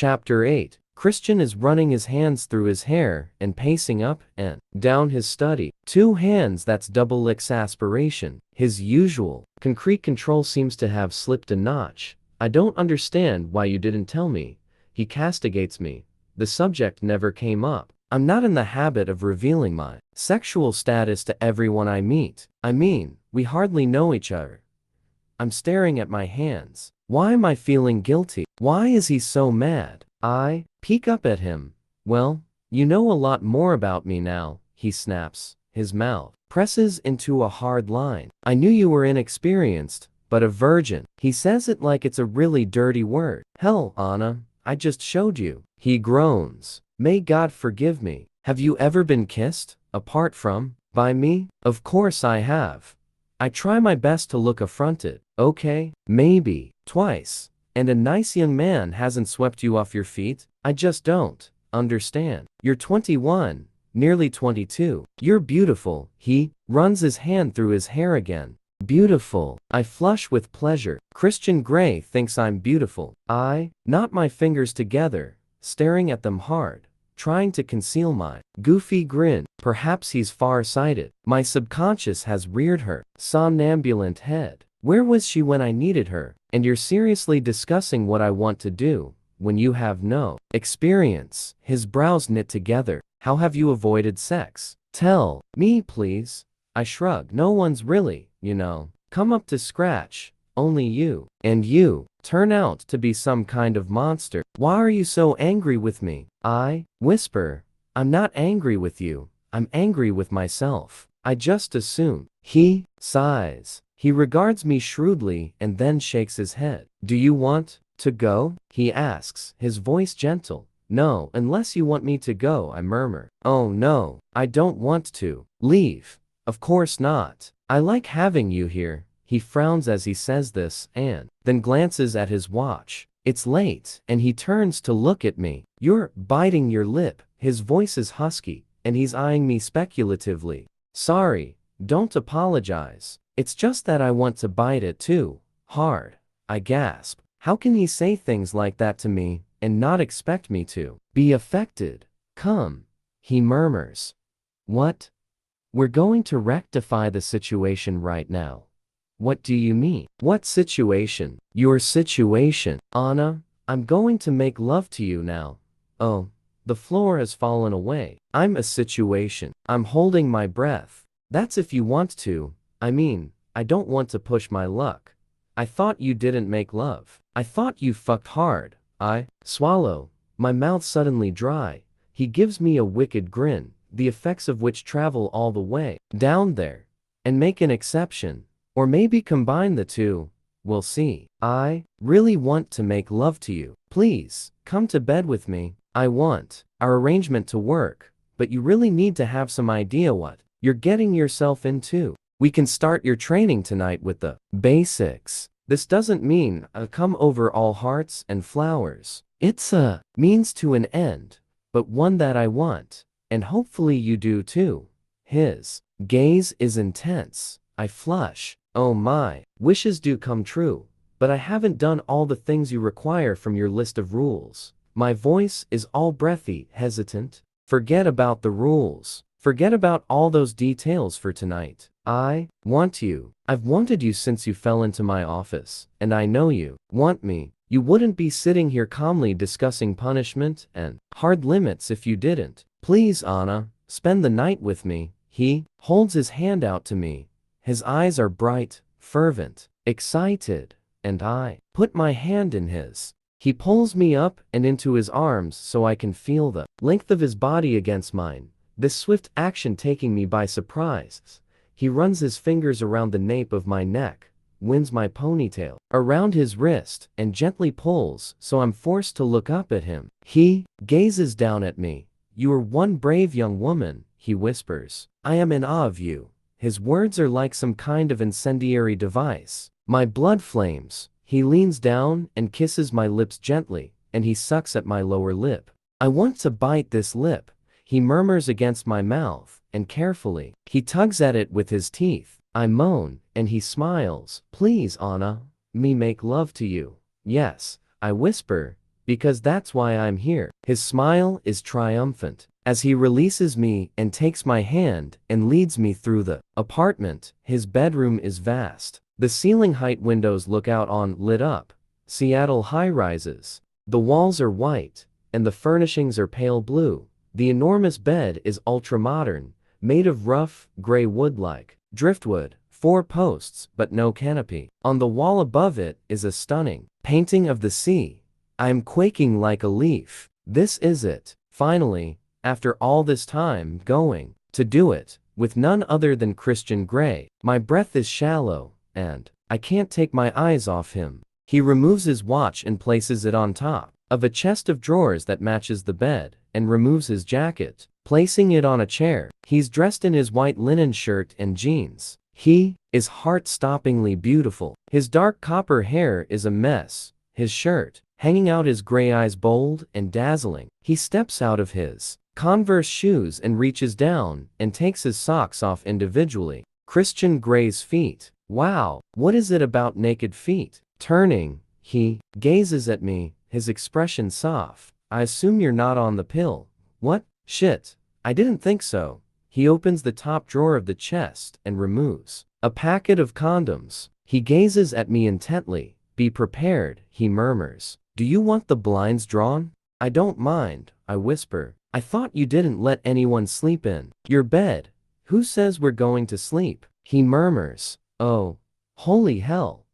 Chapter 8. Christian is running his hands through his hair and pacing up and down his study. 2 hands, that's double exasperation. His usual concrete control seems to have slipped a notch. I don't understand why you didn't tell me. He castigates me. The subject never came up. I'm not in the habit of revealing my sexual status to everyone I meet. I mean, we hardly know each other. I'm staring at my hands. Why am I feeling guilty? Why is he so mad? I peek up at him. Well, you know a lot more about me now, he snaps. His mouth presses into a hard line. I knew you were inexperienced, but a virgin. He says it like it's a really dirty word. Hell, Anna, I just showed you. He groans. May God forgive me. Have you ever been kissed, apart from, by me? Of course I have. I try my best to look affronted. Okay, maybe, twice. And a nice young man hasn't swept you off your feet? I just don't understand. You're 21, nearly 22. You're beautiful. He runs his hand through his hair again. Beautiful. I flush with pleasure. Christian Grey thinks I'm beautiful. I knot my fingers together, staring at them hard, trying to conceal my goofy grin. Perhaps he's far-sighted. My subconscious has reared her somnambulant head. Where was she when I needed her? And you're seriously discussing what I want to do, when you have no experience. His brows knit together. How have you avoided sex? Tell me, please. I shrug. No one's really, come up to scratch. Only you. And you turn out to be some kind of monster. Why are you so angry with me? I whisper. I'm not angry with you. I'm angry with myself. I just assumed. He sighs. He regards me shrewdly and then shakes his head. Do you want to go? He asks, his voice gentle. No, unless you want me to go, I murmur. Oh no, I don't want to leave. Of course not. I like having you here. He frowns as he says this and then glances at his watch. It's late, and he turns to look at me. You're biting your lip. His voice is husky, and he's eyeing me speculatively. Sorry, don't apologize. It's just that I want to bite it too hard. I gasp. How can he say things like that to me and not expect me to be affected? Come, he murmurs. What? We're going to rectify the situation right now. What do you mean? What situation? Your situation. Anna, I'm going to make love to you now. Oh, the floor has fallen away. I'm a situation. I'm holding my breath. That's if you want to. I mean, I don't want to push my luck. I thought you didn't make love. I thought you fucked hard. I swallow, my mouth suddenly dry. He gives me a wicked grin, the effects of which travel all the way down there, and make an exception. Or maybe combine the two. We'll see. I really want to make love to you. Please, come to bed with me. I want our arrangement to work, but you really need to have some idea what you're getting yourself into. We can start your training tonight with the basics. This doesn't mean a come over all hearts and flowers. It's a means to an end, but one that I want, and hopefully you do too. His gaze is intense. I flush. Oh my, wishes do come true, but I haven't done all the things you require from your list of rules. My voice is all breathy, hesitant. Forget about the rules. Forget about all those details for tonight. I want you. I've wanted you since you fell into my office, and I know you want me. You wouldn't be sitting here calmly discussing punishment and hard limits if you didn't. Please, Anna, spend the night with me. He holds his hand out to me. His eyes are bright, fervent, excited, and I put my hand in his. He pulls me up and into his arms so I can feel the length of his body against mine, this swift action taking me by surprise. He runs his fingers around the nape of my neck, winds my ponytail around his wrist, and gently pulls so I'm forced to look up at him. He gazes down at me. You are one brave young woman, he whispers. I am in awe of you. His words are like some kind of incendiary device. My blood flames. He leans down and kisses my lips gently, and he sucks at my lower lip. I want to bite this lip. He murmurs against my mouth, and carefully, he tugs at it with his teeth. I moan, and he smiles. Please, Anna, me make love to you. Yes, I whisper, because that's why I'm here. His smile is triumphant as he releases me and takes my hand and leads me through the apartment. His bedroom is vast. The ceiling height windows look out on lit up Seattle high-rises. The walls are white, and the furnishings are pale blue. The enormous bed is ultra-modern, made of rough, gray wood like driftwood, 4 posts but no canopy. On the wall above it is a stunning painting of the sea. I am quaking like a leaf. This is it. Finally, after all this time going to do it, with none other than Christian Grey. My breath is shallow, and I can't take my eyes off him. He removes his watch and places it on top of a chest of drawers that matches the bed, and removes his jacket, placing it on a chair. He's dressed in his white linen shirt and jeans. He is heart-stoppingly beautiful. His dark copper hair is a mess, his shirt hanging out, his gray eyes bold and dazzling. He steps out of his Converse shoes and reaches down and takes his socks off individually. Christian Grey's feet. Wow, what is it about naked feet? Turning, he gazes at me, his expression soft. I assume you're not on the pill. What? Shit. I didn't think so. He opens the top drawer of the chest and removes a packet of condoms. He gazes at me intently. Be prepared, he murmurs. Do you want the blinds drawn? I don't mind, I whisper. I thought you didn't let anyone sleep in your bed. Who says we're going to sleep? He murmurs. Oh, holy hell.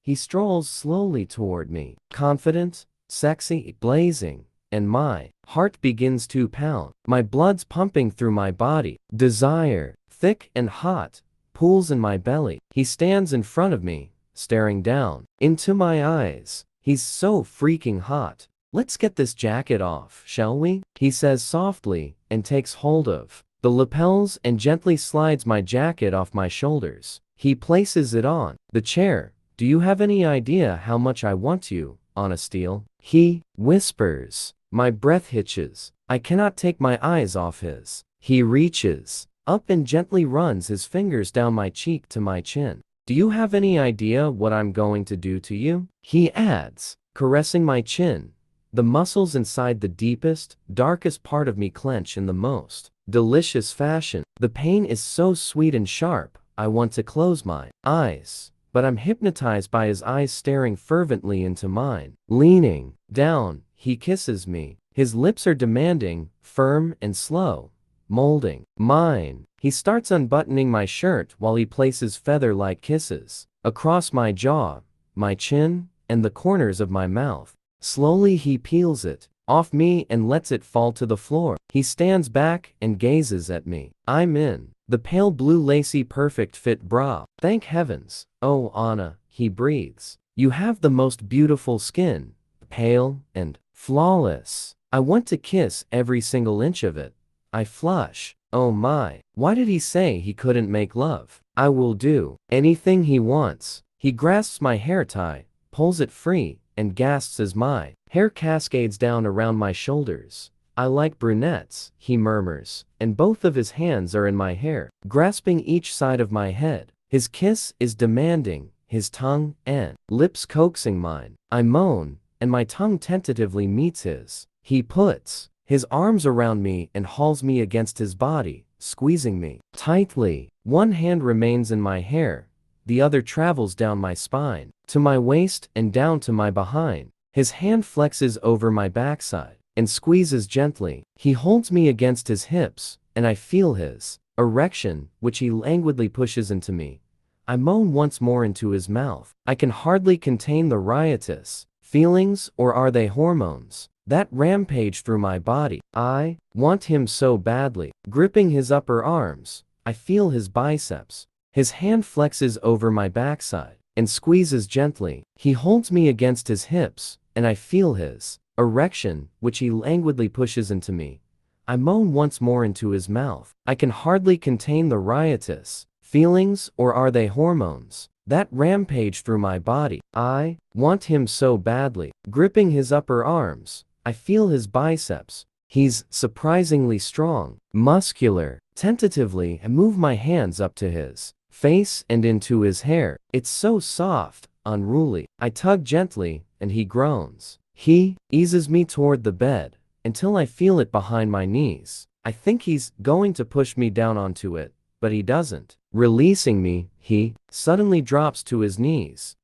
He strolls slowly toward me, confident, sexy, blazing, and my heart begins to pound. My blood's pumping through my body. Desire, thick and hot, pools in my belly. He stands in front of me, staring down into my eyes. He's so freaking hot. Let's get this jacket off, shall we? He says softly, and takes hold of the lapels and gently slides my jacket off my shoulders. He places it on the chair. Do you have any idea how much I want you, Anastasia? He whispers. My breath hitches. I cannot take my eyes off his. He reaches up and gently runs his fingers down my cheek to my chin. Do you have any idea what I'm going to do to you? He adds, caressing my chin. The muscles inside the deepest, darkest part of me clench in the most delicious fashion. The pain is so sweet and sharp, I want to close my eyes, but I'm hypnotized by his eyes staring fervently into mine. Leaning down, he kisses me. His lips are demanding, firm and slow, molding mine. He starts unbuttoning my shirt while he places feather-like kisses across my jaw, my chin, and the corners of my mouth. Slowly he peels it off me and lets it fall to the floor. He stands back and gazes at me. I'm in the pale blue lacy perfect fit bra. Thank heavens. Oh Anna, he breathes. You have the most beautiful skin, pale and flawless. I want to kiss every single inch of it. I flush. Oh my, why did he say he couldn't make love? I will do anything he wants. He grasps my hair tie, pulls it free, and gasps as my hair cascades down around my shoulders. I like brunettes, he murmurs, and both of his hands are in my hair, grasping each side of my head. His kiss is demanding, his tongue and lips coaxing mine. I moan, and my tongue tentatively meets his. He puts his arms around me and hauls me against his body, squeezing me tightly. One hand remains in my hair, the other travels down my spine, to my waist and down to my behind. His hand flexes over my backside and squeezes gently. He holds me against his hips, and I feel his erection, which he languidly pushes into me. I moan once more into his mouth. I can hardly contain the riotous feelings, or are they hormones, that rampage through my body. I want him so badly. Gripping his upper arms, I feel his biceps. His hand flexes over my backside and squeezes gently. He holds me against his hips, and I feel his erection, which he languidly pushes into me. I moan once more into his mouth. I can hardly contain the riotous feelings, or are they hormones, that rampage through my body. I want him so badly. Gripping his upper arms, I feel his biceps. He's surprisingly strong, muscular. Tentatively, I move my hands up to his face and into his hair. It's so soft, unruly. I tug gently, and he groans. He eases me toward the bed until I feel it behind my knees. I think he's going to push me down onto it, but he doesn't. Releasing me, he suddenly drops to his knees.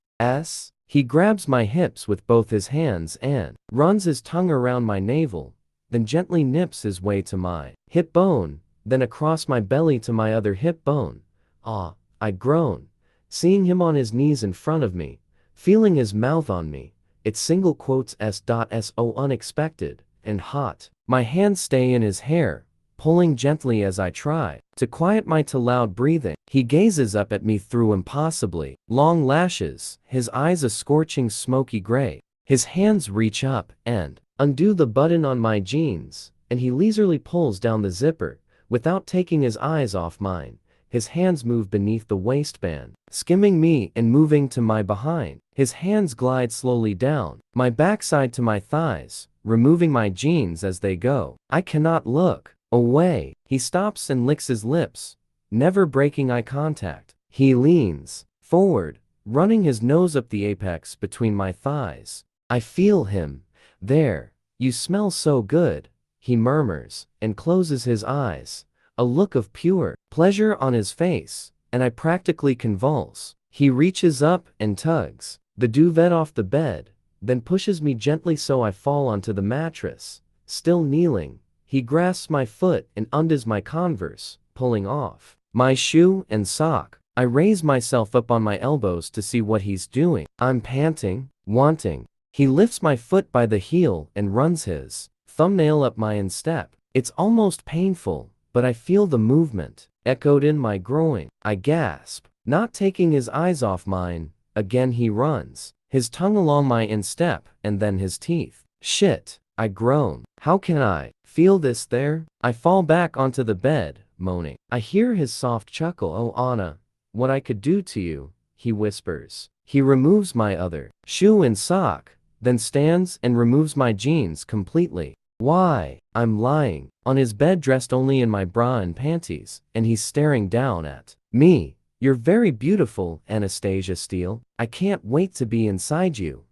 He grabs my hips with both his hands and runs his tongue around my navel, then gently nips his way to my hip bone, then across my belly to my other hip bone. Ah, I groan, seeing him on his knees in front of me, feeling his mouth on me. It's single quotes so unexpected and hot. My hands stay in his hair, pulling gently as I try to quiet my too loud breathing. He gazes up at me through impossibly long lashes, his eyes a scorching smoky gray. His hands reach up and undo the button on my jeans, and he leisurely pulls down the zipper without taking his eyes off mine. His hands move beneath the waistband, skimming me and moving to my behind. His hands glide slowly down my backside to my thighs, removing my jeans as they go. I cannot look away. He stops and licks his lips, never breaking eye contact. He leans forward, running his nose up the apex between my thighs. I feel him there. You smell so good, he murmurs, and closes his eyes, a look of pure pleasure on his face, and I practically convulse. He reaches up and tugs the duvet off the bed, then pushes me gently so I fall onto the mattress. Still kneeling, he grasps my foot and undoes my Converse, pulling off my shoe and sock. I raise myself up on my elbows to see what he's doing. I'm panting, wanting. He lifts my foot by the heel and runs his thumbnail up my instep. It's almost painful, but I feel the movement echoed in my groin. I gasp, not taking his eyes off mine. Again he runs his tongue along my instep and then his teeth. Shit, I groan. How can I feel this there? I fall back onto the bed, moaning. I hear his soft chuckle. Oh Anna, what I could do to you, he whispers. He removes my other shoe and sock, then stands and removes my jeans completely. Why? I'm lying on his bed dressed only in my bra and panties, and he's staring down at me. You're very beautiful, Anastasia Steele. I can't wait to be inside you.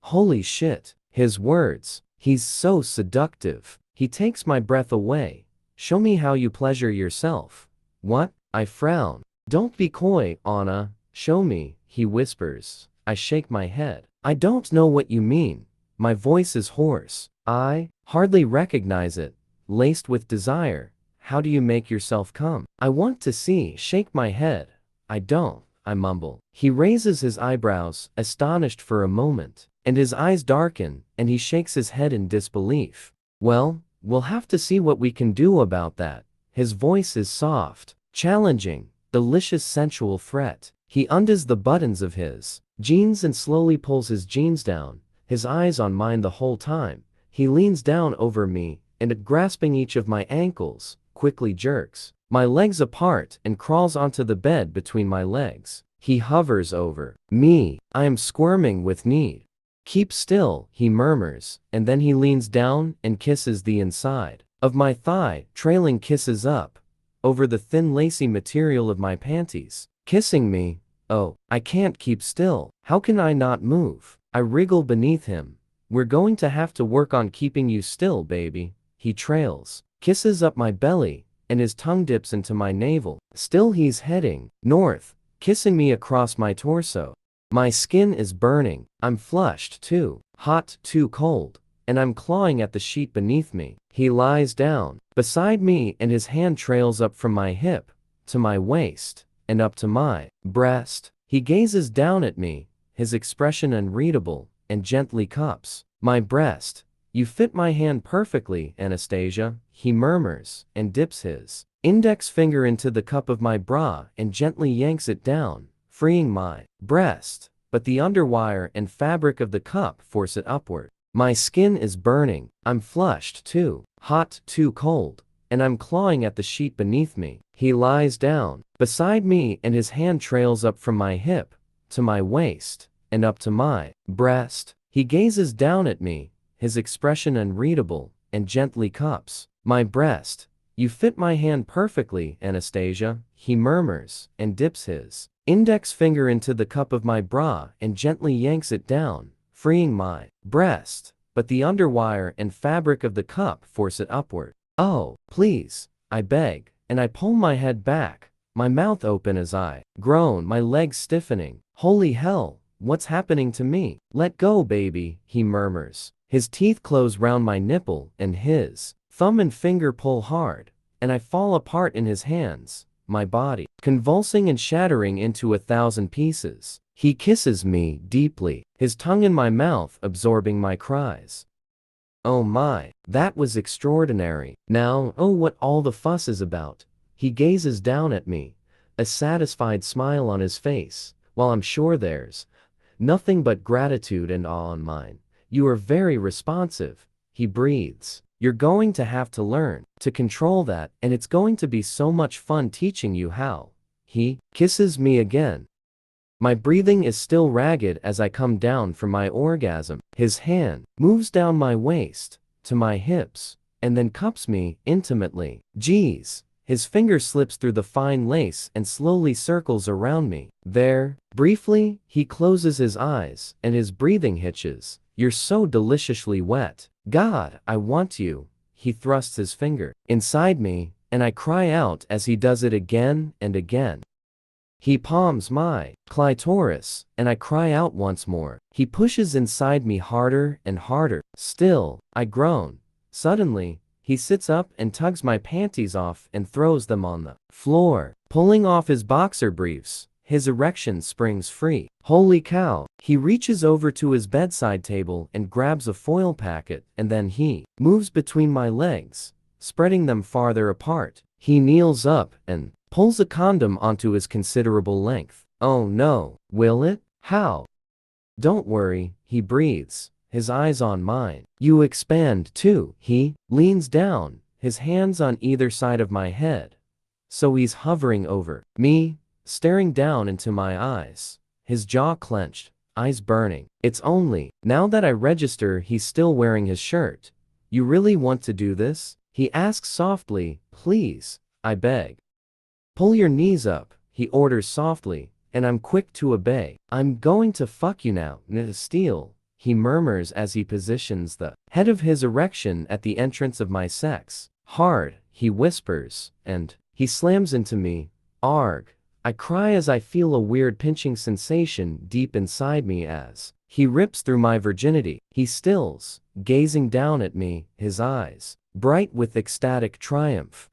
Holy shit. His words. He's so seductive. He takes my breath away. Show me how you pleasure yourself. What? I frown. Don't be coy, Anna. Show me, he whispers. I shake my head. I don't know what you mean. My voice is hoarse. I hardly recognize it. Laced with desire. How do you make yourself come? I want to see. Shake my head. I don't, I mumble. He raises his eyebrows, astonished for a moment, and his eyes darken, and he shakes his head in disbelief. Well, we'll have to see what we can do about that. His voice is soft, challenging, delicious sensual threat. He undoes the buttons of his jeans and slowly pulls his jeans down, his eyes on mine the whole time. He leans down over me, and grasping each of my ankles, quickly jerks my legs apart and crawls onto the bed between my legs. He hovers over me. I am squirming with need. Keep still, he murmurs, and then he leans down and kisses the inside of my thigh, trailing kisses up over the thin lacy material of my panties, kissing me. Oh, I can't keep still. How can I not move? I wriggle beneath him. We're going to have to work on keeping you still, baby. He trails, kisses up my belly, and his tongue dips into my navel. Still he's heading north, kissing me across my torso. My skin is burning. I'm flushed, too hot, too cold, and I'm clawing at the sheet beneath me. He lies down beside me and his hand trails up from my hip to my waist and up to my breast. He gazes down at me, his expression unreadable, and gently cups my breast. You fit my hand perfectly, Anastasia, he murmurs, and dips his index finger into the cup of my bra and gently yanks it down, freeing my breast, but the underwire and fabric of the cup force it upward. My skin is burning. I'm flushed, too hot, too cold, and I'm clawing at the sheet beneath me. He lies down beside me and his hand trails up from my hip to my waist and up to my breast. He gazes down at me, his expression unreadable, and gently cups my breast. You fit my hand perfectly, Anastasia, he murmurs, and dips his index finger into the cup of my bra and gently yanks it down, freeing my breast, but the underwire and fabric of the cup force it upward. Oh, please, I beg, and I pull my head back, my mouth open as I groan, my legs stiffening. Holy hell, what's happening to me? Let go, baby, he murmurs. His teeth close round my nipple, and his thumb and finger pull hard, and I fall apart in his hands, my body convulsing and shattering into 1,000 pieces. He kisses me deeply, his tongue in my mouth absorbing my cries. Oh my, that was extraordinary. Now, oh, what all the fuss is about. He gazes down at me, a satisfied smile on his face, while I'm sure there's nothing but gratitude and awe on mine. You are very responsive, he breathes. You're going to have to learn to control that, and it's going to be so much fun teaching you how. He kisses me again. My breathing is still ragged as I come down from my orgasm. His hand moves down my waist to my hips and then cups me intimately. Geez. His finger slips through the fine lace and slowly circles around me. There, briefly, he closes his eyes and his breathing hitches. You're so deliciously wet. God, I want you. He thrusts his finger inside me, and I cry out as he does it again and again. He palms my clitoris, and I cry out once more. He pushes inside me harder and harder. Still, I groan. Suddenly, he sits up and tugs my panties off and throws them on the floor. Pulling off his boxer briefs, his erection springs free. Holy cow! He reaches over to his bedside table and grabs a foil packet, and then he moves between my legs, spreading them farther apart. He kneels up and pulls a condom onto his considerable length. Oh no, will it? How? Don't worry, he breathes, his eyes on mine. You expand too. He leans down, his hands on either side of my head. So he's hovering over me, staring down into my eyes, his jaw clenched, eyes burning. It's only now that I register he's still wearing his shirt. You really want to do this? He asks softly. Please, I beg. Pull your knees up, he orders softly, and I'm quick to obey. I'm going to fuck you now, Steel, he murmurs as he positions the head of his erection at the entrance of my sex. Hard, he whispers, and he slams into me. Arg. I cry as I feel a weird pinching sensation deep inside me as he rips through my virginity. He stills, gazing down at me, his eyes bright with ecstatic triumph.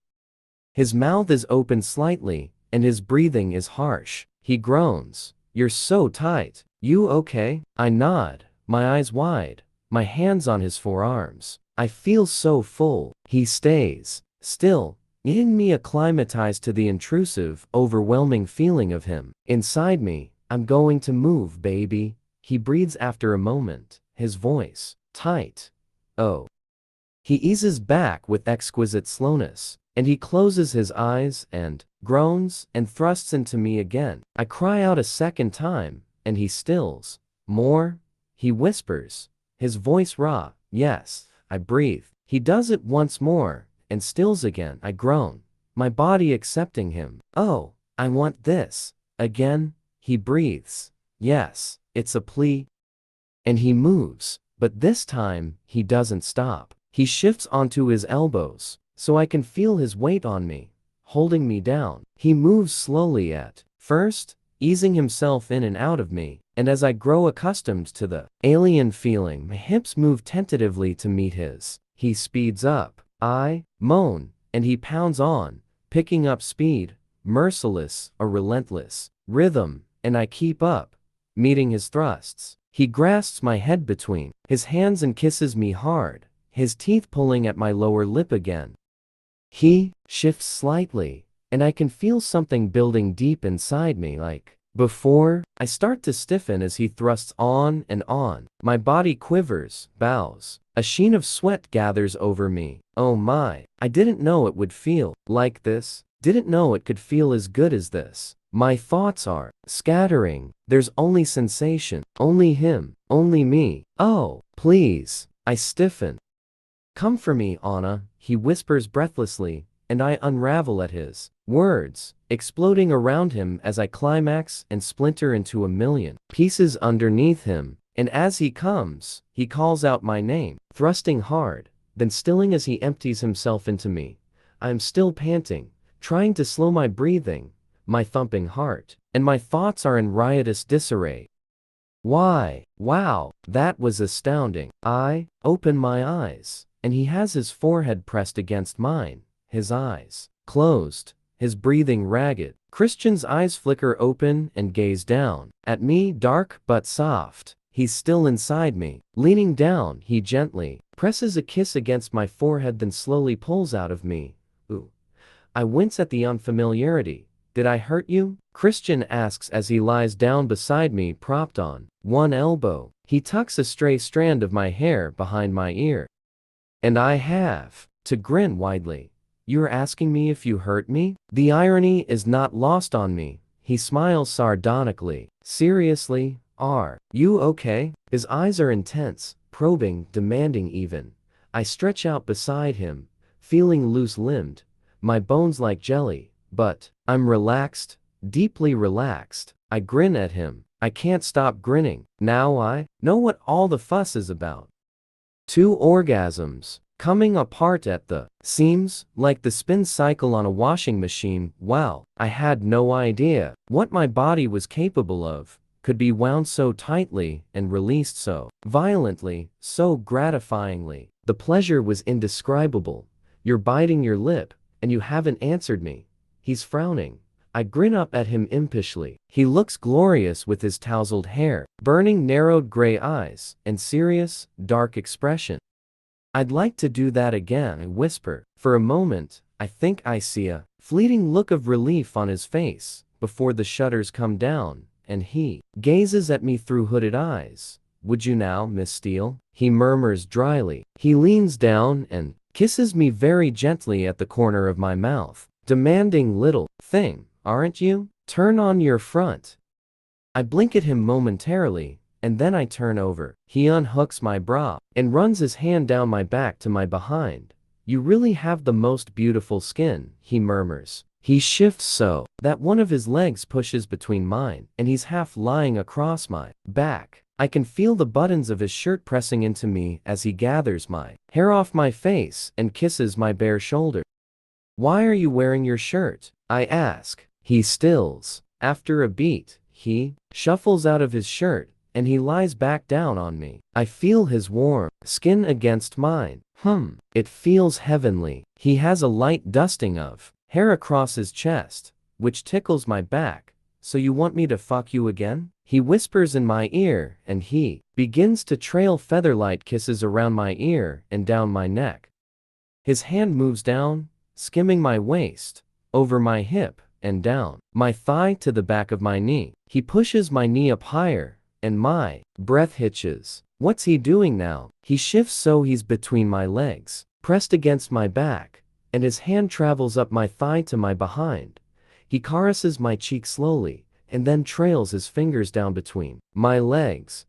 His mouth is open slightly, and his breathing is harsh. He groans. You're so tight. You okay? I nod, my eyes wide, my hands on his forearms. I feel so full. He stays still, getting me acclimatized to the intrusive, overwhelming feeling of him inside me. I'm going to move, baby. He breathes after a moment, his voice tight. Oh. He eases back with exquisite slowness, and he closes his eyes and groans and thrusts into me again. I cry out a second time, and he stills. More? He whispers, his voice raw. Yes, I breathe. He does it once more, and stills again. I groan, my body accepting him. Oh, I want this. Again, he breathes. Yes, it's a plea. And he moves, but this time, he doesn't stop. He shifts onto his elbows, so I can feel his weight on me, holding me down. He moves slowly at first, easing himself in and out of me, and as I grow accustomed to the alien feeling, my hips move tentatively to meet his. He speeds up. I moan, and he pounds on, picking up speed, merciless, a relentless rhythm, and I keep up, meeting his thrusts. He grasps my head between his hands and kisses me hard, his teeth pulling at my lower lip again. He shifts slightly, and I can feel something building deep inside me like before. I start to stiffen as he thrusts on and on. My body quivers, bows. A sheen of sweat gathers over me. Oh my, I didn't know it would feel like this. Didn't know it could feel as good as this. My thoughts are scattering. There's only sensation, only him, only me. Oh, please. I stiffen. Come for me, Anna, he whispers breathlessly, and I unravel at his words, exploding around him as I climax and splinter into a million pieces underneath him, And as he comes, he calls out my name, thrusting hard, then stilling as he empties himself into me. I am still panting, trying to slow my breathing, my thumping heart, and my thoughts are in riotous disarray. Why, wow, that was astounding. I open my eyes, and he has his forehead pressed against mine, his eyes closed, his breathing ragged. Christian's eyes flicker open and gaze down at me, dark but soft. He's still inside me. Leaning down, he gently presses a kiss against my forehead, then slowly pulls out of me. Ooh. I wince at the unfamiliarity. Did I hurt you? Christian asks as he lies down beside me, propped on one elbow. He tucks a stray strand of my hair behind my ear. And I have to grin widely. You're asking me if you hurt me? The irony is not lost on me. He smiles sardonically. Seriously, are you okay? His eyes are intense, probing, demanding even. I stretch out beside him, feeling loose-limbed, my bones like jelly, but I'm relaxed, deeply relaxed. I grin at him. I can't stop grinning. Now I know what all the fuss is about. 2 orgasms coming apart at the seams, like the spin cycle on a washing machine. Wow, I had no idea what my body was capable of, could be wound so tightly and released so violently, so gratifyingly. The pleasure was indescribable. You're biting your lip, and you haven't answered me. He's frowning. I grin up at him impishly. He looks glorious with his tousled hair, burning narrowed gray eyes, and serious, dark expression. I'd like to do that again, I whisper. For a moment, I think I see a fleeting look of relief on his face, before the shutters come down, and he gazes at me through hooded eyes. Would you now, Miss Steele? He murmurs dryly. He leans down and kisses me very gently at the corner of my mouth. Demanding, little thing, aren't you? Turn on your front. I blink at him momentarily, and then I turn over. He unhooks my bra and runs his hand down my back to my behind. You really have the most beautiful skin, he murmurs. He shifts so that one of his legs pushes between mine, and he's half lying across my back. I can feel the buttons of his shirt pressing into me as he gathers my hair off my face and kisses my bare shoulder. Why are you wearing your shirt? I ask. He stills. After a beat, he shuffles out of his shirt, and he lies back down on me. I feel his warm skin against mine. It feels heavenly. He has a light dusting of hair across his chest, which tickles my back. So you want me to fuck you again? He whispers in my ear, and he begins to trail featherlight kisses around my ear and down my neck. His hand moves down, skimming my waist, over my hip, and down my thigh to the back of my knee. He pushes my knee up higher, and my breath hitches. What's he doing now? He shifts so he's between my legs, pressed against my back, and his hand travels up my thigh to my behind. He caresses my cheek slowly, and then trails his fingers down between my legs.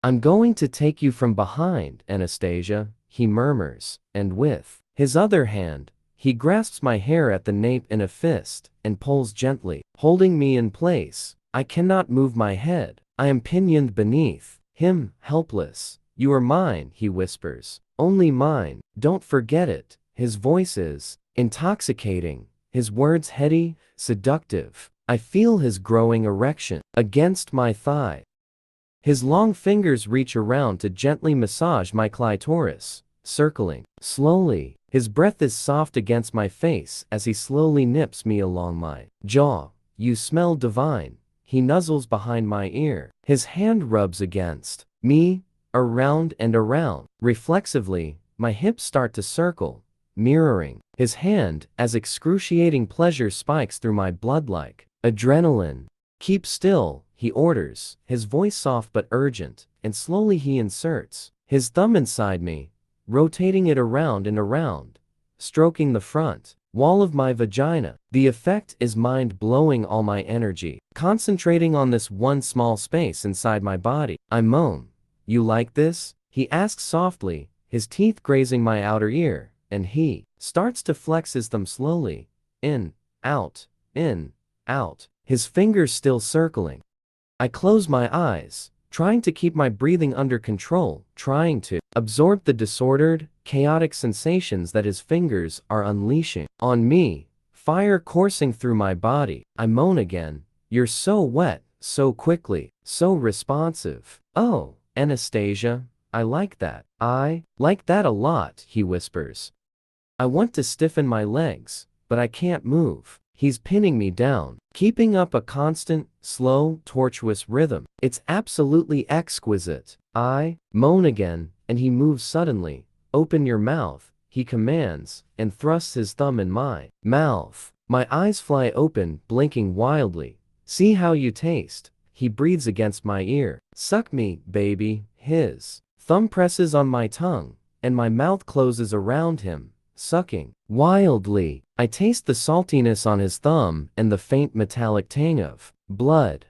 I'm going to take you from behind, Anastasia, he murmurs, and with his other hand, he grasps my hair at the nape in a fist and pulls gently, holding me in place. I cannot move my head. I am pinioned beneath him, helpless. You are mine, he whispers. Only mine. Don't forget it. His voice is intoxicating, his words heady, seductive. I feel his growing erection against my thigh. His long fingers reach around to gently massage my clitoris, circling slowly. His breath is soft against my face as he slowly nips me along my jaw. You smell divine. He nuzzles behind my ear. His hand rubs against me, around and around. Reflexively, my hips start to circle, mirroring his hand as excruciating pleasure spikes through my blood like adrenaline. Keep still, he orders, his voice soft but urgent, and slowly he inserts his thumb inside me, rotating it around and around, stroking the front wall of my vagina. The effect is mind-blowing, all my energy concentrating on this one small space inside my body. I moan. You like this? He asks softly, his teeth grazing my outer ear, and he starts to flex his thumb slowly, in, out, his fingers still circling. I close my eyes, trying to keep my breathing under control, trying to absorb the disordered, chaotic sensations that his fingers are unleashing on me, fire coursing through my body. I moan again. You're so wet, so quickly, so responsive. Oh, Anastasia, I like that. I like that a lot, he whispers. I want to stiffen my legs, but I can't move. He's pinning me down, keeping up a constant, slow, tortuous rhythm. It's absolutely exquisite. I moan again, and he moves suddenly. Open your mouth, he commands, and thrusts his thumb in my mouth. My eyes fly open, blinking wildly. See how you taste. He breathes against my ear. Suck me, baby. His thumb presses on my tongue, and my mouth closes around him, sucking wildly. I taste the saltiness on his thumb and the faint metallic tang of blood.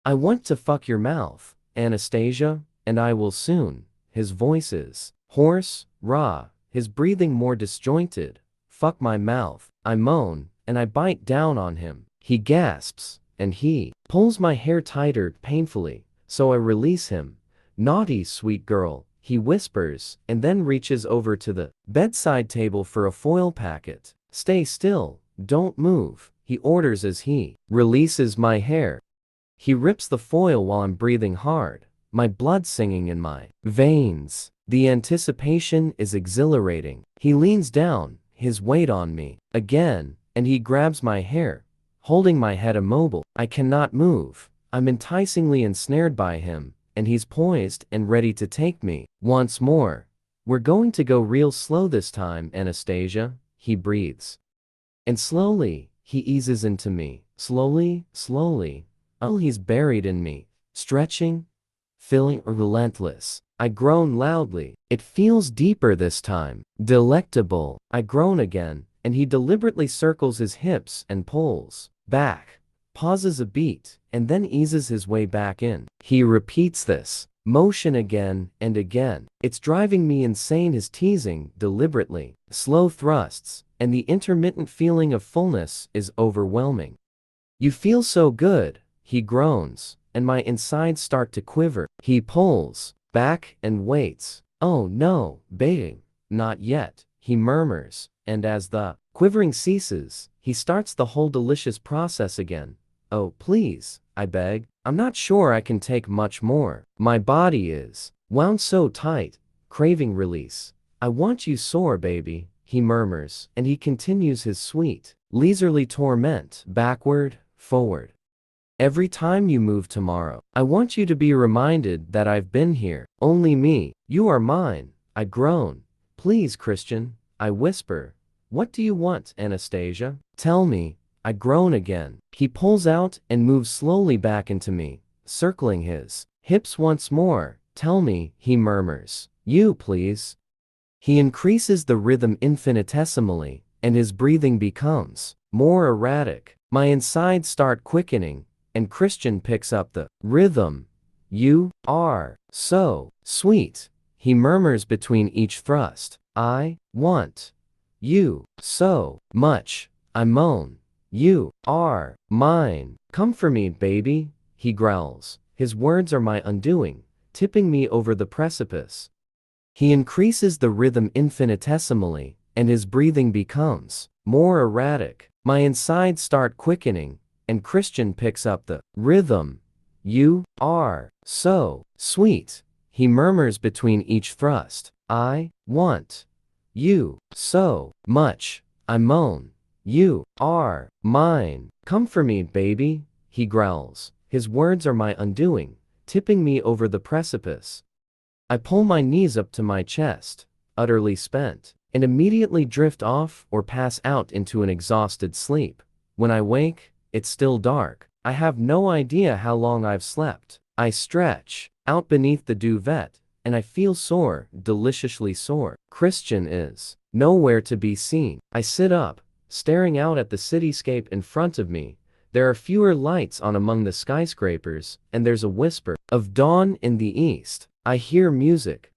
I want to fuck your mouth, Anastasia, and I will soon. His voice is hoarse, raw, his breathing more disjointed. Fuck my mouth, I moan, and I bite down on him. He gasps, and he pulls my hair tighter painfully, so I release him. Naughty sweet girl, he whispers, and then reaches over to the bedside table for a foil packet. Stay still, don't move, he orders as he releases my hair. He rips the foil while I'm breathing hard, my blood singing in my veins. The anticipation is exhilarating. He leans down, his weight on me, again, and he grabs my hair, holding my head immobile. I cannot move. I'm enticingly ensnared by him, and he's poised and ready to take me. Once more. We're going to go real slow this time, Anastasia, he breathes. And slowly, he eases into me. Slowly, slowly. Oh, he's buried in me, stretching, feeling relentless. I groan loudly. It feels deeper this time. Delectable. I groan again, and he deliberately circles his hips and pulls back, pauses a beat, and then eases his way back in. He repeats this motion again and again. It's driving me insane. His teasing, deliberately, slow thrusts, and the intermittent feeling of fullness is overwhelming. You feel so good, he groans, and my insides start to quiver. He pulls back and waits. Oh no, babe, not yet, he murmurs, and as the quivering ceases, he starts the whole delicious process again. Oh, please, I beg. I'm not sure I can take much more. My body is wound so tight, craving release. I want you sore, baby, he murmurs, and he continues his sweet, leisurely torment, backward, forward. Every time you move tomorrow, I want you to be reminded that I've been here. Only me. You are mine. I groan. Please, Christian, I whisper. What do you want, Anastasia? Tell me. I groan again. He pulls out and moves slowly back into me, circling his hips once more. Tell me, he murmurs. You, please. He increases the rhythm infinitesimally, and his breathing becomes more erratic. My insides start quickening, and Christian picks up the rhythm. You are so sweet, he murmurs between each thrust. I want you so much, I moan. You are mine. Come for me, baby, he growls. His words are my undoing, tipping me over the precipice. He increases the rhythm infinitesimally, and his breathing becomes more erratic. My insides start quickening, and Christian picks up the rhythm. You are so sweet, he murmurs between each thrust. I want you so much, I moan. You are mine. Come for me, baby, he growls. His words are my undoing, tipping me over the precipice. I pull my knees up to my chest, utterly spent, and immediately drift off or pass out into an exhausted sleep. When I wake, it's still dark. I have no idea how long I've slept. I stretch out beneath the duvet, and I feel sore, deliciously sore. Christian is nowhere to be seen. I sit up, staring out at the cityscape in front of me. There are fewer lights on among the skyscrapers, and there's a whisper of dawn in the east. I hear music.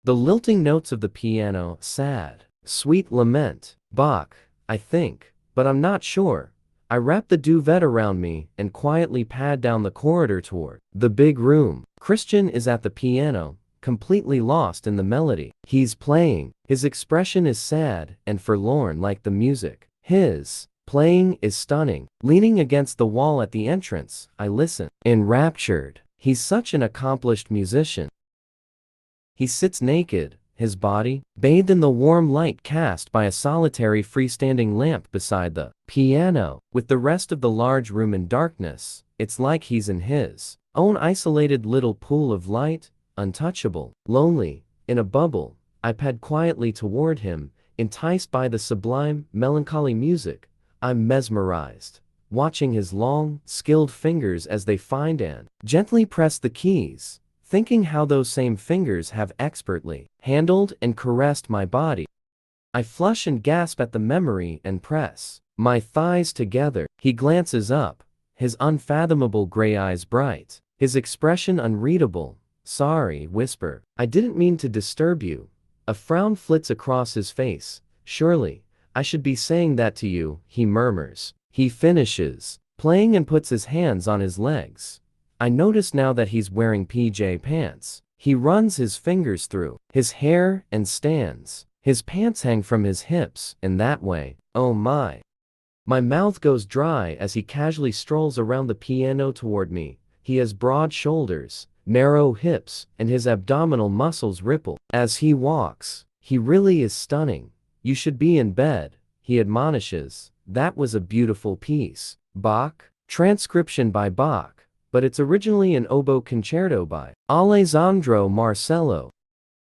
The lilting notes of the piano, sad, sweet lament. Bach, I think, but I'm not sure. I wrap the duvet around me and quietly pad down the corridor toward the big room. Christian is at the piano, completely lost in the melody. He's playing. His expression is sad and forlorn like the music. His playing is stunning. Leaning against the wall at the entrance, I listen, enraptured. He's such an accomplished musician. He sits naked, his body bathed in the warm light cast by a solitary freestanding lamp beside the piano. With the rest of the large room in darkness, it's like he's in his own isolated little pool of light, untouchable, lonely, in a bubble. I pad quietly toward him, enticed by the sublime, melancholy music. I'm mesmerized, watching his long, skilled fingers as they find and gently press the keys, thinking how those same fingers have expertly handled and caressed my body. I flush and gasp at the memory and press my thighs together. He glances up, his unfathomable gray eyes bright, his expression unreadable. Sorry, whisper. I didn't mean to disturb you. A frown flits across his face. Surely, I should be saying that to you, he murmurs. He finishes playing and puts his hands on his legs. I notice now that he's wearing PJ pants. He runs his fingers through his hair and stands. His pants hang from his hips, in that way. Oh my. My mouth goes dry as he casually strolls around the piano toward me. He has broad shoulders, narrow hips, and his abdominal muscles ripple as he walks. He really is stunning. You should be in bed, he admonishes. That was a beautiful piece. Bach? Transcription by Bach. But it's originally an oboe concerto by Alessandro Marcello.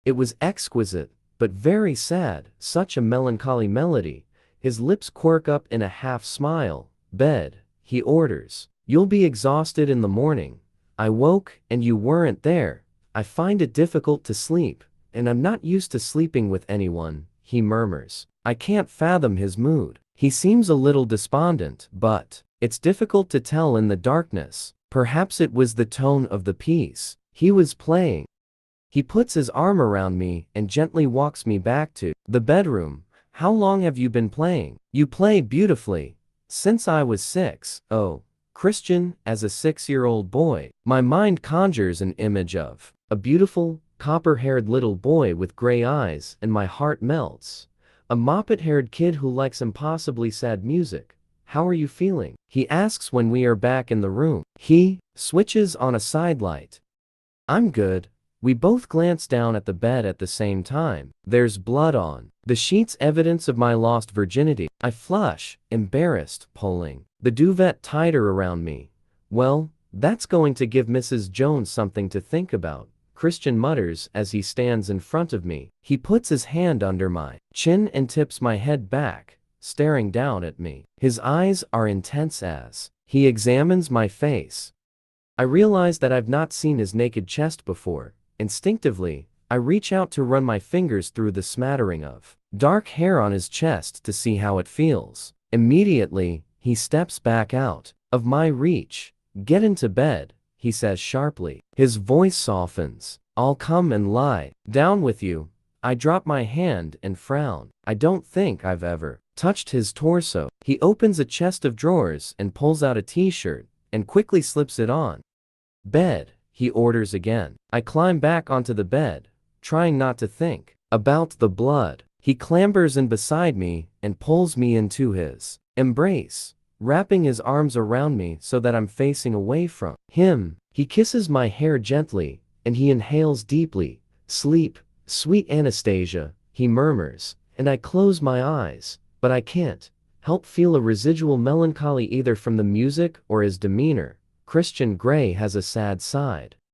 It was exquisite, but very sad, such a melancholy melody. His lips quirk up in a half smile. Bed, he orders. You'll be exhausted in the morning. I woke, and you weren't there. I find it difficult to sleep, and I'm not used to sleeping with anyone, he murmurs. I can't fathom his mood. He seems a little despondent, but it's difficult to tell in the darkness. Perhaps it was the tone of the piece he was playing. He puts his arm around me and gently walks me back to the bedroom. How long have you been playing? You play beautifully. Since I was 6. Oh, Christian, as a 6-year-old boy. My mind conjures an image of a beautiful, copper-haired little boy with gray eyes, and my heart melts. A moppet-haired kid who likes impossibly sad music. How are you feeling? He asks when we are back in the room. He switches on a sidelight. I'm good. We both glance down at the bed at the same time. There's blood on the sheets, evidence of my lost virginity. I flush, embarrassed, pulling the duvet tighter around me. Well, that's going to give Mrs. Jones something to think about, Christian mutters as he stands in front of me. He puts his hand under my chin and tips my head back, staring down at me. His eyes are intense as he examines my face. I realize that I've not seen his naked chest before. Instinctively, I reach out to run my fingers through the smattering of dark hair on his chest to see how it feels. Immediately, he steps back out of my reach. Get into bed, he says sharply. His voice softens. I'll come and lie down with you. I drop my hand and frown. I don't think I've ever touched his torso. He opens a chest of drawers and pulls out a t-shirt and quickly slips it on. Bed, he orders again. I climb back onto the bed, trying not to think about the blood. He clambers in beside me and pulls me into his embrace, wrapping his arms around me so that I'm facing away from him. He kisses my hair gently, and he inhales deeply. Sleep, sweet Anastasia, he murmurs, and I close my eyes, but I can't help feel a residual melancholy either from the music or his demeanor. Christian Grey has a sad side.